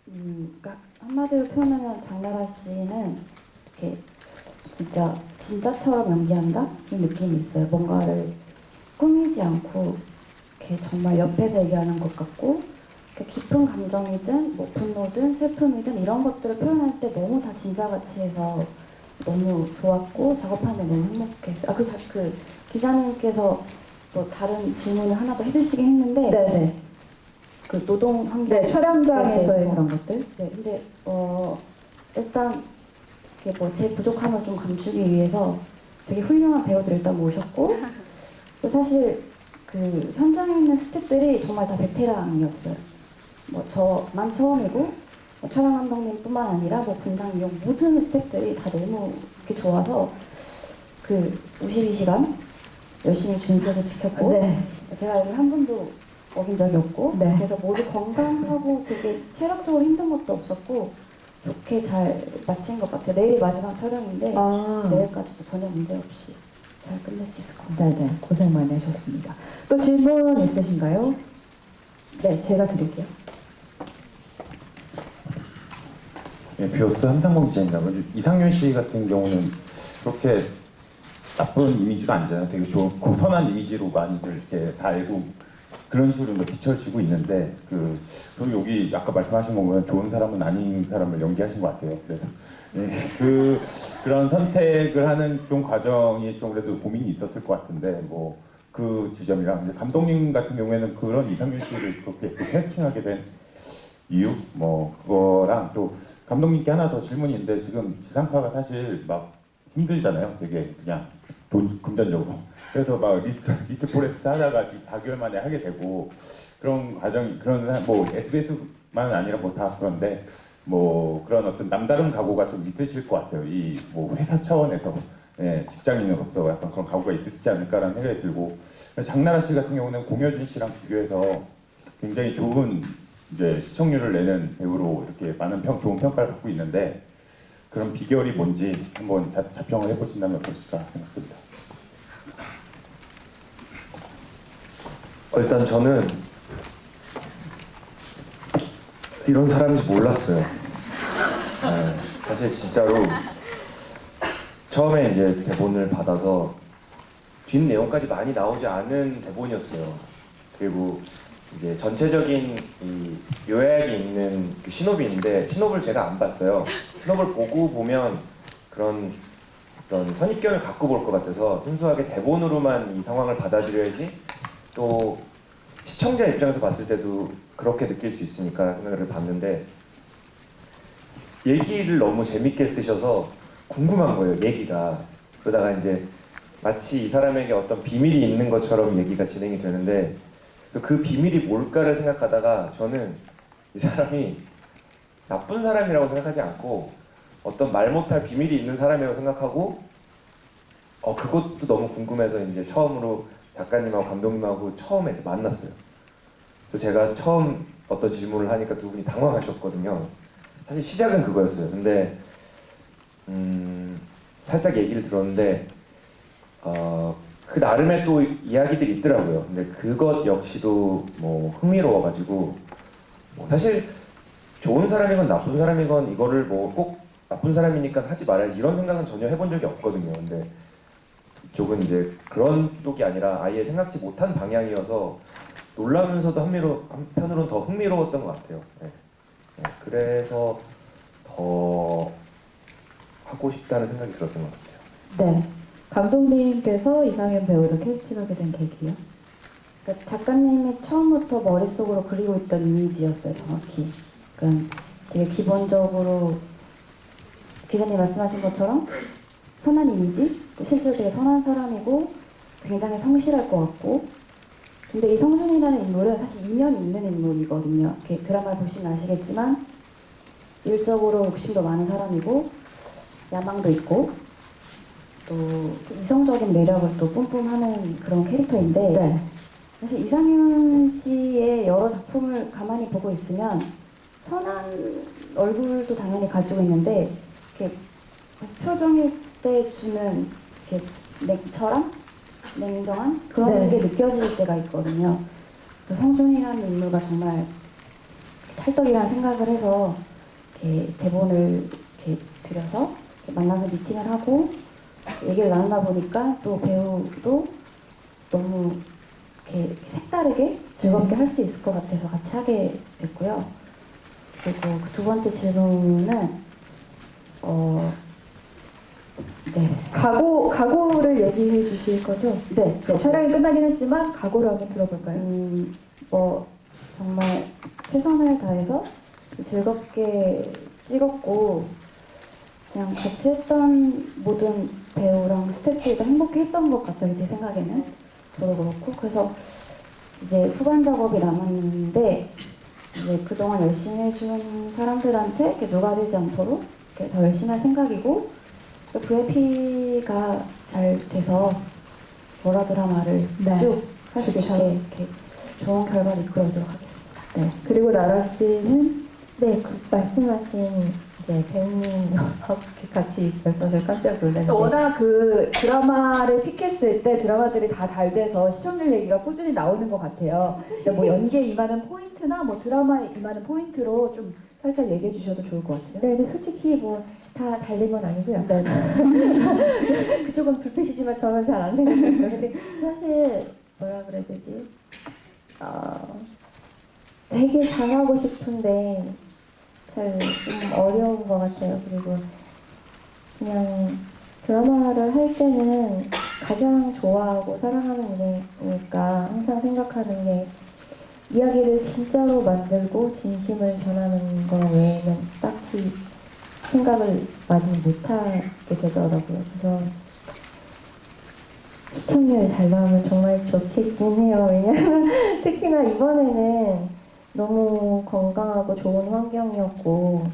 그러니까 한마디로 표현하면 장나라 씨는 이렇게 진짜처럼 연기한다 이 느낌이 있어요. 뭔가를 꾸미지 않고 이렇게 정말 옆에서 얘기하는 것 같고 깊은 감정이든 뭐 분노든 슬픔이든 이런 것들을 표현할 때 너무 다 진짜같이 해서 너무 좋았고 작업하는데 너무 행복했어요. 그 기자님께서 또 다른 질문을 하나 더 해주시긴 했는데 네네. 그 노동 환경 촬영장에서의 네, 그런 것들. 네, 근데 일단 이렇게 뭐 제 부족함을 좀 감추기 위해서 되게 훌륭한 배우들 일단 모셨고 또 사실 그 현장에 있는 스태프들이 정말 다 베테랑이었어요. 뭐 저만 처음이고 뭐 촬영 감독님뿐만 아니라 뭐 분장 이용 모든 스태프들이 다 너무 이렇게 좋아서 그 52시간 열심히 준수해서 지켰고 제가 여기 한 번도 어긴 적이 없고 그래서 모두 건강하고 되게 체력적으로 힘든 것도 없었고 좋게 잘 마친 것 같아요. 내일이 마지막 촬영인데 내일까지도 전혀 문제 없이 잘 끝낼 수 있을 것 같아요. 네네. 고생 많이 하셨습니다. 또 질문 있으신가요? 네, 제가 드릴게요. 네, 뷰어스 함상봉 기자입니다. 먼저 이상윤 씨 같은 경우는 그렇게 나쁜 이미지가 아니잖아요. 되게 좋고 선한 이미지로 많이들 이렇게 다 알고 그런 식으로 비춰지고 있는데 그럼 여기 아까 말씀하신 거 보면 좋은 사람은 아닌 사람을 연기하신 것 같아요. 그래서 그런 선택을 하는 좀 과정이 좀 그래도 고민이 있었을 것 같은데 뭐 그 지점이랑 이제 감독님 같은 경우에는 그런 이상균 씨를 그렇게 또 캐스팅하게 된 이유 뭐 그거랑 또 감독님께 하나 더 질문이 있는데 지금 지상파가 사실 막 힘들잖아요. 되게 그냥 돈 금전적으로. 그래서 막 리스트 포레스트 하다가 지금 4개월 만에 하게 되고 그런 과정이 그런 뭐 SBS만 아니라 뭐 다 그런데 뭐 그런 어떤 남다른 각오가 좀 있으실 것 같아요. 이 뭐 회사 차원에서 직장인으로서 약간 그런 각오가 있을지 않을까라는 생각이 들고 장나라 씨 같은 경우는 공효진 씨랑 비교해서 굉장히 좋은 이제 시청률을 내는 배우로 이렇게 많은 좋은 평가를 받고 있는데 그런 비결이 뭔지 한번 자평을 해보신다면 어떠실까 생각합니다. 일단 저는 이런 사람인지 몰랐어요. 네, 사실 진짜로 처음에 이제 대본을 받아서 뒷 내용까지 많이 나오지 않은 대본이었어요. 그리고 이제 전체적인 이 요약이 있는 그 신호비인데 신호를 제가 안 봤어요. 신호를 보고 보면 그런 어떤 선입견을 갖고 볼 것 같아서 순수하게 대본으로만 이 상황을 받아들여야지 또 시청자 입장에서 봤을 때도 그렇게 느낄 수 있으니까 생각을 봤는데 얘기를 너무 재밌게 쓰셔서 궁금한 거예요, 얘기가. 그러다가 이제 마치 이 사람에게 어떤 비밀이 있는 것처럼 얘기가 진행이 되는데 그래서 그 비밀이 뭘까를 생각하다가 저는 이 사람이 나쁜 사람이라고 생각하지 않고 어떤 말 못할 비밀이 있는 사람이라고 생각하고 그것도 너무 궁금해서 이제 처음으로 작가님하고 감독님하고 처음에 만났어요. 그래서 제가 처음 어떤 질문을 하니까 두 분이 당황하셨거든요. 사실 시작은 그거였어요. 근데 살짝 얘기를 들었는데 그 나름의 또 이야기들이 있더라고요. 근데 그것 역시도 뭐 흥미로워가지고 뭐 사실 좋은 사람이건 나쁜 사람이건 이거를 뭐 꼭 나쁜 사람이니까 하지 말아야지 이런 생각은 전혀 해본 적이 없거든요. 근데 이쪽은 이제 그런 쪽이 아니라 아예 생각지 못한 방향이어서 놀라면서도 한편으로는 더 흥미로웠던 것 같아요. 그래서 더 하고 싶다는 생각이 들었던 것 같아요. 네. 감독님께서 이상현 배우를 캐스팅하게 된 계기요? 그러니까 작가님이 처음부터 머릿속으로 그리고 있던 이미지였어요, 정확히. 그러니까 되게 기본적으로 기자님 말씀하신 것처럼 선한 이미지, 또 실제로 되게 선한 사람이고 굉장히 성실할 것 같고 근데 이 성준이라는 인물은 사실 이면이 있는 인물이거든요. 이렇게 드라마를 보시면 아시겠지만 일적으로 욕심도 많은 사람이고 야망도 있고 또 이성적인 매력을 또 뿜뿜하는 그런 캐릭터인데 네. 사실 이상윤 씨의 여러 작품을 가만히 보고 있으면 선한 얼굴도 당연히 가지고 있는데 이렇게 표정일 때 주는 이렇게 냉철함? 냉정한 그런 네. 게 느껴질 때가 있거든요. 그 성준이라는 인물과 정말 찰떡이라는 생각을 해서 이렇게 대본을 이렇게 들여서 이렇게 만나서 미팅을 하고 얘기를 나누다 보니까 또 배우도 너무 이렇게 색다르게 즐겁게 할 수 있을 것 같아서 같이 하게 됐고요. 그리고 그 두 번째 질문은 네. 각오를 얘기해 주실 거죠? 네. 촬영이 끝나긴 했지만 각오를 한번 들어볼까요? 뭐 정말 최선을 다해서 즐겁게 찍었고 그냥 같이 했던 모든 배우랑 스태프들도 행복했던 것 같아요. 제 생각에는 저도 그렇고 그래서 이제 후반 작업이 남았는데 이제 그동안 열심히 해준 사람들한테 이렇게 누가 되지 않도록 이렇게 더 열심히 할 생각이고 또 VIP가 잘 돼서 보라 드라마를 네. 쭉 할 수 있게 이렇게 좋은 결과를 이끌어오도록 하겠습니다. 네. 그리고 나라 씨는 네, 그 말씀하신 이제 배우님하고 같이 있어서 저 깜짝 놀랐는데 워낙 그 드라마를 픽했을 때 드라마들이 다 잘 돼서 시청률 얘기가 꾸준히 나오는 것 같아요. 근데 뭐 연기에 임하는 포인트나 뭐 드라마에 임하는 포인트로 좀 살짝 얘기해 주셔도 좋을 것 같아요. 네, 근데 솔직히 뭐 다 잘 된 건 아니고요. 네. 그쪽은 불빛이지만 저는 잘 안 생각해요. 근데 사실 뭐라 그래야 되지? 되게 잘하고 싶은데 잘 좀 어려운 것 같아요. 그리고 그냥 드라마를 할 때는 가장 좋아하고 사랑하는 일이니까 항상 생각하는 게 이야기를 진짜로 만들고 진심을 전하는 거 외에는 딱히 생각을 많이 못하게 되더라고요. 그래서 시청률 잘 나오면 정말 좋겠긴 해요. 왜냐면 특히나 이번에는 너무 건강하고 좋은 환경이었고,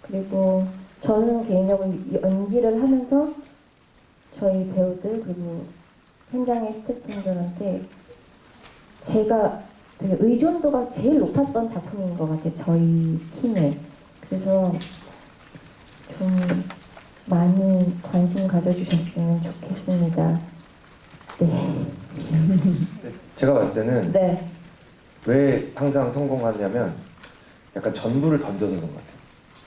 그리고 저는 개인적으로 연기를 하면서 저희 배우들 그리고 현장의 스태프분들한테 제가 되게 의존도가 제일 높았던 작품인 것 같아요. 저희 팀에. 그래서 좀 많이 관심 가져주셨으면 좋겠습니다. 네. 제가 봤을 때는 네. 왜 항상 성공하냐면 약간 전부를 던져서 그런 것 같아요.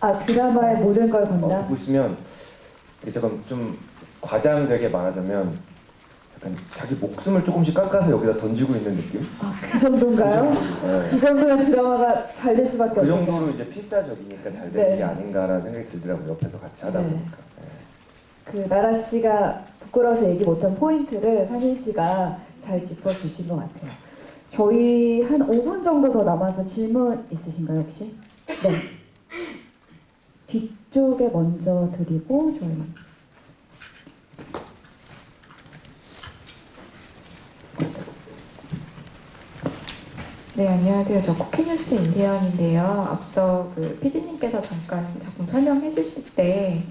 아, 드라마의 모든 걸 건다. 보시면 잠깐 좀 과장되게 말하자면 약간 자기 목숨을 조금씩 깎아서 여기다 던지고 있는 느낌? 그 정도인가요? 네. 이 정도면 드라마가 잘 될 수밖에 그 없어요. 정도로 이제 필사적이니까 잘 되는 네. 게 아닌가라는 생각이 들더라고요. 옆에서 같이 하다 네. 보니까. 네. 그 나라 씨가 부끄러워서 얘기 못한 포인트를 상진 씨가 잘 짚어주신 것 같아요. 저희 한 5분 정도 더 남아서 질문 있으신가요, 혹시? 네. 뒤쪽에 먼저 드리고 저희. 네, 안녕하세요. 저 쿠키뉴스 임대현인데요. 앞서 그 PD님께서 잠깐 작품 설명해 주실 때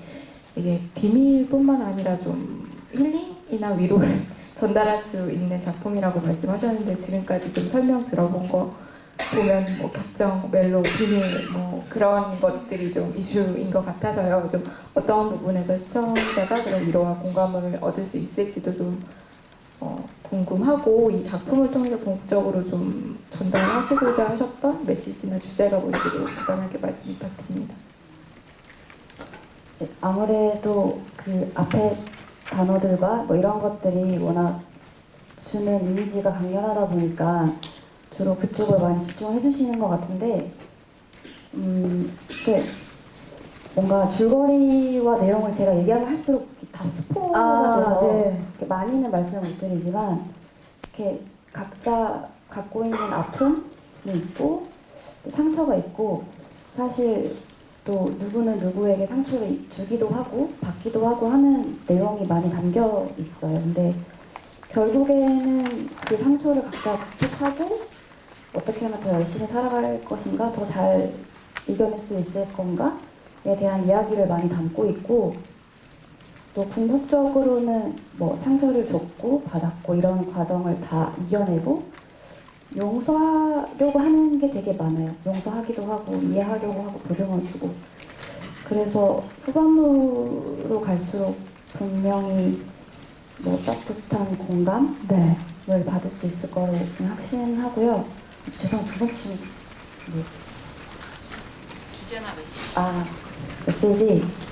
이게 비밀뿐만 아니라 좀 힐링이나 위로를 전달할 수 있는 작품이라고 말씀하셨는데 지금까지 좀 설명 들어본 거 보면 뭐 격정, 멜로, 비밀 뭐 그런 것들이 좀 이슈인 것 같아서요. 좀 어떤 부분에서 시청자가 그런 위로와 공감을 얻을 수 있을지도 좀 궁금하고 이 작품을 통해서 궁극적으로 좀 전달하시고자 하셨던 메시지나 주제가 뭔지를 간단하게 말씀 부탁드립니다. 아무래도 그 앞에 단어들과 뭐 이런 것들이 워낙 주는 이미지가 강렬하다 보니까 주로 그쪽을 많이 집중해 주시는 것 같은데, 뭔가 줄거리와 내용을 제가 얘기하면 할수록 다 스포가 돼서 네. 이렇게 많이는 말씀을 못 드리지만 이렇게 각자 갖고 있는 아픔이 있고 또 상처가 있고 사실 또 누구는 누구에게 상처를 주기도 하고 받기도 하고 하는 내용이 많이 담겨 있어요. 근데 결국에는 그 상처를 각자 극복하고 어떻게 하면 더 열심히 살아갈 것인가, 더 잘 이겨낼 수 있을 건가에 대한 이야기를 많이 담고 있고, 또 궁극적으로는 뭐 상처를 줬고 받았고 이런 과정을 다 이겨내고 용서하려고 하는 게 되게 많아요. 용서하기도 하고 이해하려고 하고 보듬어 주고. 그래서 후반부로 갈수록 분명히 뭐 따뜻한 공감을 받을 수 있을 거로 확신하고요. 죄송해요. 두 번씩 주제나 메시지. 메시지.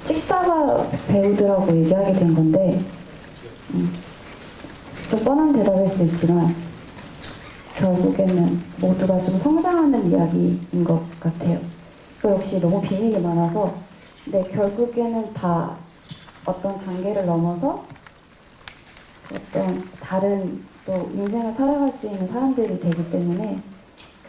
찍다가 배우들하고 얘기하게 된 건데, 좀 뻔한 대답일 수 있지만, 결국에는 모두가 좀 성장하는 이야기인 것 같아요. 그 역시 너무 비밀이 많아서, 근데 결국에는 다 어떤 단계를 넘어서 어떤 다른 또 인생을 살아갈 수 있는 사람들이 되기 때문에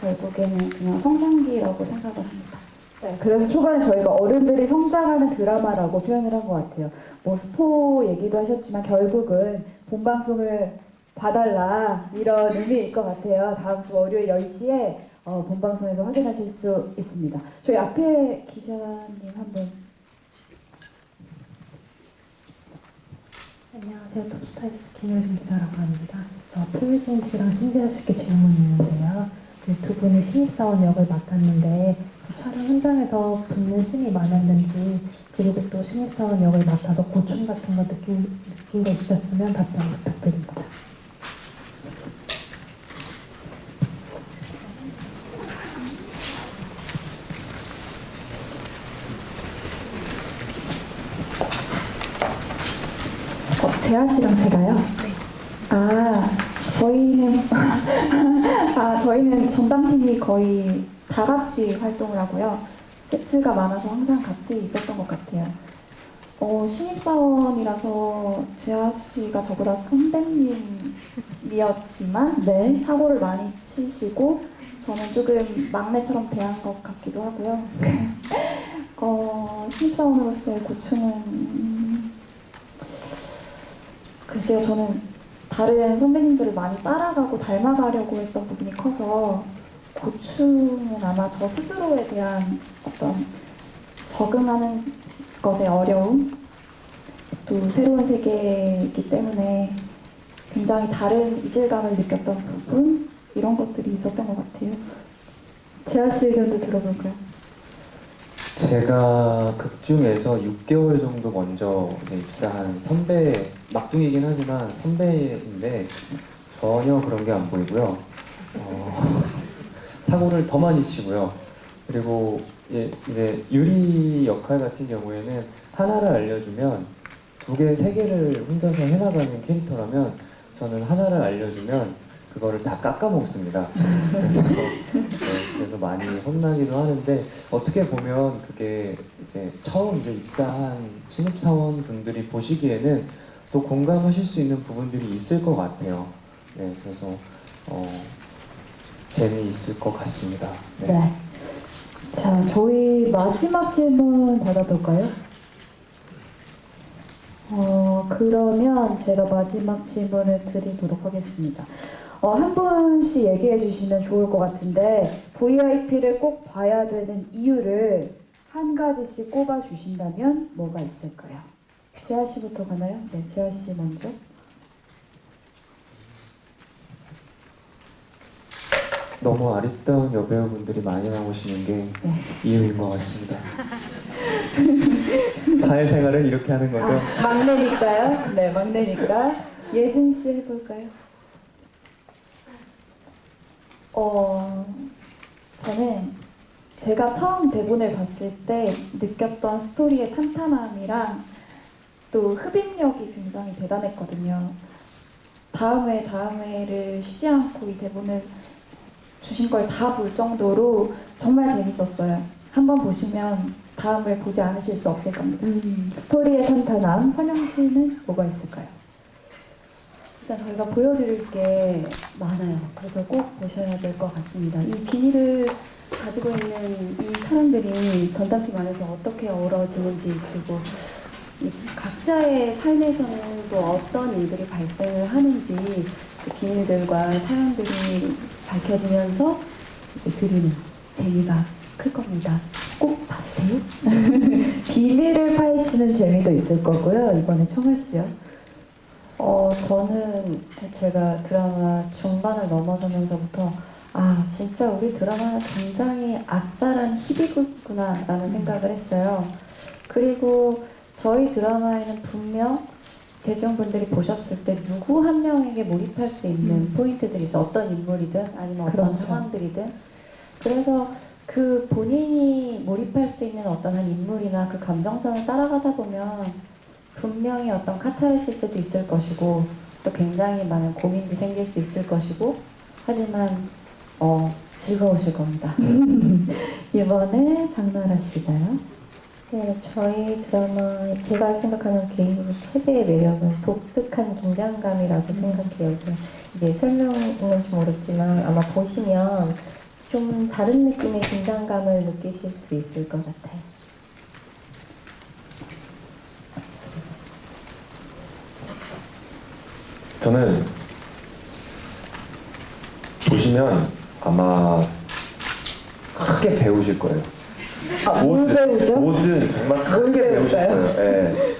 결국에는 그냥 성장기라고 생각을 합니다. 네, 그래서 초반에 저희가 어른들이 성장하는 드라마라고 표현을 한 것 같아요. 뭐 스포 얘기도 하셨지만 결국은 본방송을 봐달라 이런 의미일 것 같아요. 다음 주 월요일 10시에 본방송에서 확인하실 수 있습니다. 저희 앞에 기자님 한분. 안녕하세요. 톱스타일스 김효진 기자라고 합니다. 저 표혜진 씨랑 신재하 씨께 질문이 있는데요. 그 두 분이 신입사원 역을 맡았는데 그 촬영 현장에서 붙는 신이 많았는지, 그리고 또 신입사원 역을 맡아서 고충 같은 거 느낀 거 있으셨으면 답변 부탁드립니다. 재하 씨랑 제가요? 저희는 저희는 전담팀이 거의 다 같이 활동을 하고요. 세트가 많아서 항상 같이 있었던 것 같아요. 신입사원이라서 재하 씨가 저보다 선배님이었지만 네. 사고를 많이 치시고 저는 조금 막내처럼 대한 것 같기도 하고요. 신입사원으로서의 고충은 글쎄요, 저는 다른 선배님들을 많이 따라가고 닮아가려고 했던 부분이 커서 고충은 아마 저 스스로에 대한 어떤 적응하는 것의 어려움, 또 새로운 세계이기 때문에 굉장히 다른 이질감을 느꼈던 부분, 이런 것들이 있었던 것 같아요. 재하 씨 의견도 들어볼까요? 제가 극 중에서 6개월 정도 먼저 이제 입사한 선배, 막둥이긴 하지만 선배인데 전혀 그런 게 안 보이고요. 사고를 더 많이 치고요. 그리고 이제 유리 역할 같은 경우에는 하나를 알려주면 2개, 3개를 혼자서 해나가는 캐릭터라면 저는 하나를 알려주면 그거를 다 깎아먹습니다. 그래서 많이 혼나기도 하는데 어떻게 보면 그게 이제 처음 이제 입사한 신입사원 분들이 보시기에는 또 공감하실 수 있는 부분들이 있을 것 같아요. 네, 그래서 재미있을 것 같습니다. 네. 네. 자, 저희 마지막 질문 받아볼까요? 그러면 제가 마지막 질문을 드리도록 하겠습니다. 한 분씩 얘기해 주시면 좋을 것 같은데 VIP를 꼭 봐야 되는 이유를 한 가지씩 꼽아 주신다면 뭐가 있을까요? 재하 씨부터 가나요? 네, 재하 씨 먼저. 너무 아리따운 여배우분들이 많이 나오시는 게 이유인 것 같습니다. 사회생활을 이렇게 하는 거죠. 막내니까요. 네, 막내니까. 예진 씨 해볼까요? 저는 제가 처음 대본을 봤을 때 느꼈던 스토리의 탄탄함이랑 또 흡입력이 굉장히 대단했거든요. 다음 회를 쉬지 않고 이 대본을 주신 걸 다 볼 정도로 정말 재밌었어요. 한번 보시면 다음을 보지 않으실 수 없을 겁니다. 스토리의 탄탄함, 선영 씨는 뭐가 있을까요? 일단 저희가 보여드릴 게 많아요. 그래서 꼭 보셔야 될 것 같습니다. 이 비밀을 가지고 있는 이 사람들이 전담팀 안에서 어떻게 어우러지는지, 그리고 이 각자의 삶에서는 또 어떤 일들이 발생을 하는지 그 비밀들과 사연들이 밝혀지면서 이제 드리는 재미가 클 겁니다. 꼭 봐주세요. 비밀을 파헤치는 재미도 있을 거고요. 이번에 청아 씨요. 저는 제가 드라마 중반을 넘어서면서부터 진짜 우리 드라마는 굉장히 아싸란 희비구나라는 생각을 했어요. 그리고 저희 드라마에는 분명 대중분들이 보셨을 때 누구 한 명에게 몰입할 수 있는 포인트들이 있어. 어떤 인물이든 아니면 어떤 그렇죠. 상황들이든. 그래서 그 본인이 몰입할 수 있는 어떤 한 인물이나 그 감정선을 따라가다 보면 분명히 어떤 카타르시스도 있을 것이고 또 굉장히 많은 고민도 생길 수 있을 것이고, 하지만 즐거우실 겁니다. 이번에 장나라 씨가요. 네, 저희 드라마 제가 생각하는 개인적으로 최대의 매력은 독특한 긴장감이라고 생각해요. 이게 설명은 좀 어렵지만 아마 보시면 좀 다른 느낌의 긴장감을 느끼실 수 있을 것 같아요. 저는 보시면 아마 크게 배우실 거예요. 뭘 배우죠? 뭐든 정말 크게 배우실 거예요. 예.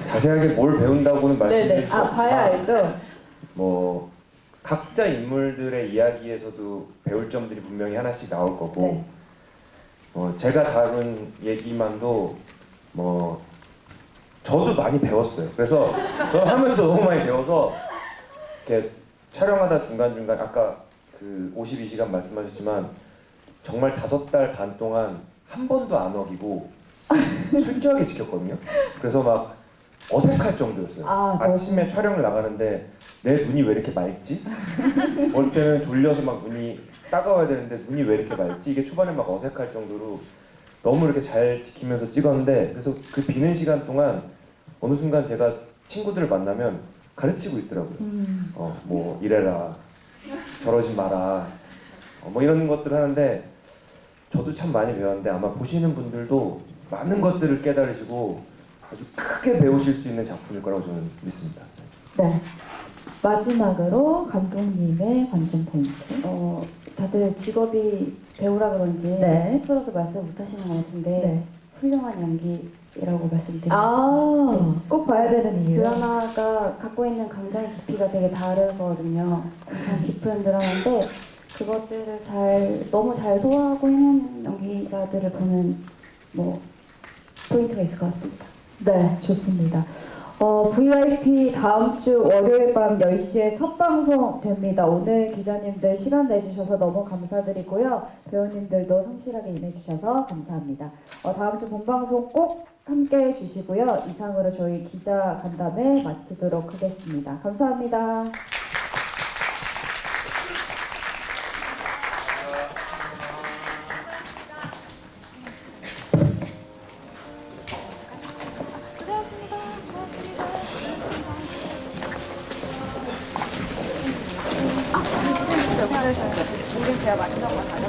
자세하게 뭘 배운다고는 말씀드릴 네네. 수 봐야 알죠? 뭐 각자 인물들의 이야기에서도 배울 점들이 분명히 하나씩 나올 거고, 제가 다룬 얘기만도 뭐 저도 많이 배웠어요. 그래서 저 하면서 너무 많이 배워서 이렇게 촬영하다 중간중간 아까 그 52시간 말씀하셨지만 정말 5달 반 동안 한 번도 안 어기고 철저하게 지켰거든요. 그래서 막 어색할 정도였어요. 아침에 촬영을 나가는데 내 눈이 왜 이렇게 맑지? 어릴 때는 졸려서 막 눈이 따가워야 되는데 눈이 왜 이렇게 맑지? 이게 초반에 막 어색할 정도로 너무 이렇게 잘 지키면서 찍었는데, 그래서 그 비는 시간 동안 어느 순간 제가 친구들을 만나면 가르치고 있더라고요. 뭐 이래라, 저러지 마라, 뭐 이런 것들을 하는데 저도 참 많이 배웠는데 아마 보시는 분들도 많은 것들을 깨달으시고 아주 크게 배우실 수 있는 작품일 거라고 저는 믿습니다. 네. 마지막으로 감독님의 관전 포인트. 다들 직업이 배우라 그런지 네. 쑥스러워서 말씀 못 하시는 것 같은데 네. 훌륭한 연기라고 말씀드립니다. 꼭 봐야 되는 이유. 드라마가 갖고 있는 감정의 깊이가 되게 다르거든요. 엄청 깊은 드라마인데 그것들을 너무 잘 소화하고 있는 연기자들을 보는 포인트가 있을 것 같습니다. 네, 좋습니다. VIP 다음 주 월요일 밤 10시에 첫 방송 됩니다. 오늘 기자님들 시간 내주셔서 너무 감사드리고요. 배우님들도 성실하게 임해주셔서 감사합니다. 다음 주 본방송 꼭 함께 해주시고요. 이상으로 저희 기자 간담회 마치도록 하겠습니다. 감사합니다. 우리 제가 만든 거